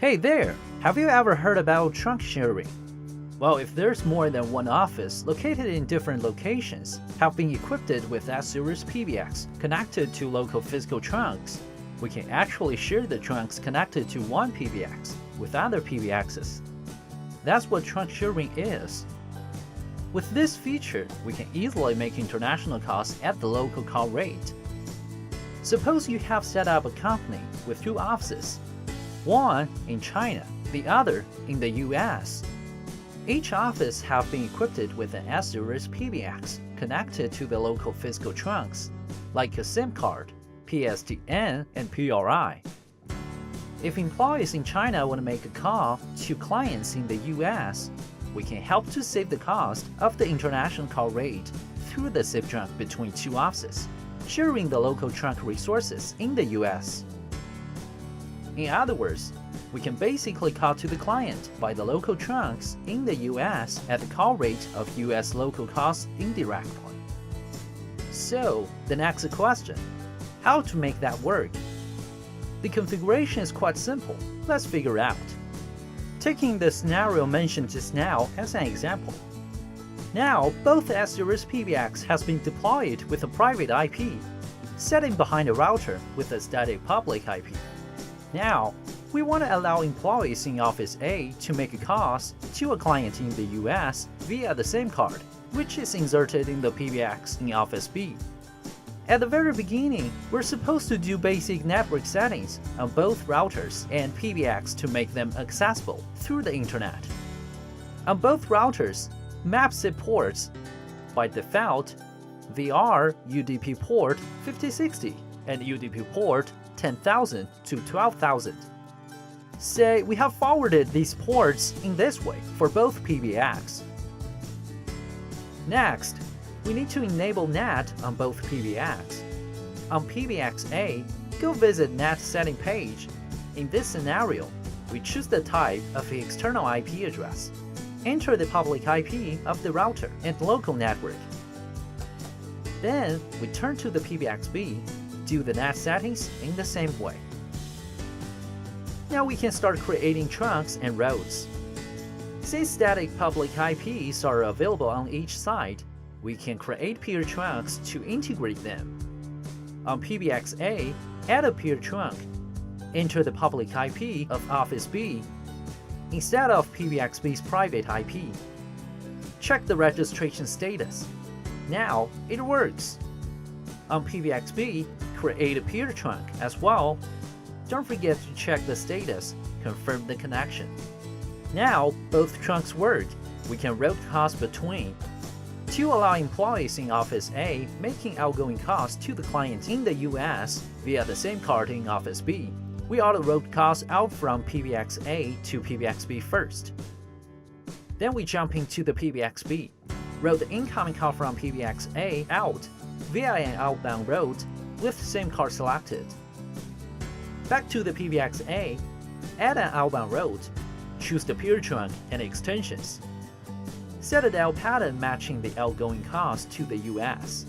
Hey there! Have you ever heard about trunk sharing? Well, if there's more than one office located in different locations have been equipped with S-Series PBX connected to local physical trunks, we can actually share the trunks connected to one PBX with other PBXs. That's what trunk sharing is. With this feature, we can easily make international calls at the local call rate. Suppose you have set up a company with two offices, one in China, the other in the US. Each office have been equipped with an S-Series PBX connected to the local physical trunks, like a SIM card, PSTN, and PRI. If employees in China want to make a call to clients in the US, we can help to save the cost of the international call rate through the SIP trunk between two offices, sharing the local trunk resources in the US. In other words, we can basically call to the client by the local trunks in the US at the call rate of US local calls indirectly. So, the next question, how to make that work? The configuration is quite simple. Let's figure out. Taking the scenario mentioned just now as an example. Now, both S-Series PBX has been deployed with a private IP, sitting behind a router with a static public IP. Now, we want to allow employees in Office A to make calls to a client in the US via the same card, which is inserted in the PBX in Office B. At the very beginning, we're supposed to do basic network settings on both routers and PBX to make them accessible through the internet. On both routers, map SIP ports, by default, VR UDP port 5060 and UDP port 10,000 to 12,000. Say we have forwarded these ports in this way for both PBX. Next, we need to enable NAT on both PBX. On PBX A, go visit NAT setting page. In this scenario, we choose the type of the external IP address. Enter the public IP of the router and local network. Then, we turn to the PBX B, do the NAT settings in the same way. Now we can start creating trunks and routes. Since static public IPs are available on each side, we can create peer trunks to integrate them. On PBX A, add a peer trunk. Enter the public IP of Office B instead of PBX B's private IP. Check the registration status. Now it works. On PBX B, create a peer trunk as well. Don't forget to check the status, confirm the connection. Now both trunks work. We can route calls between. To allow employees in Office A making outgoing calls to the client in the US via the same card in Office B, we auto-route calls out from PBX A to PBX B first. Then we jump into the PBX B, route the incoming call from PBX A out via an outbound route with same card selected. Back to the PBX A, add an outbound route, choose the peer trunk and extensions. Set a dial pattern matching the outgoing calls to the US.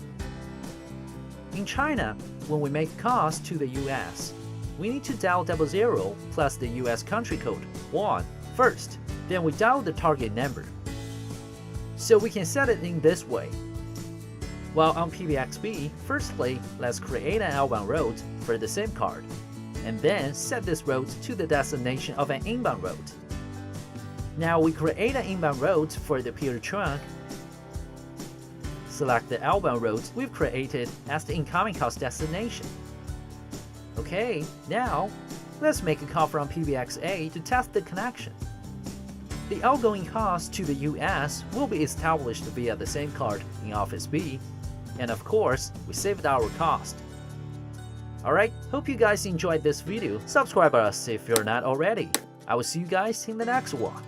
In China, when we make calls to the US, we need to dial 00 plus the US country code 1 first, then we dial the target number. So we can set it in this way. While on PBX B, firstly, let's create an outbound route for the SIM card, and then set this route to the destination of an inbound route. Now we create an inbound route for the peer trunk. Select the outbound route we've created as the incoming call's destination. Okay, now let's make a call from PBX A to test the connection. The outgoing calls to the US will be established via the same card in Office B, and of course, we saved our cost. Alright, hope you guys enjoyed this video. Subscribe us if you're not already. I will see you guys in the next one.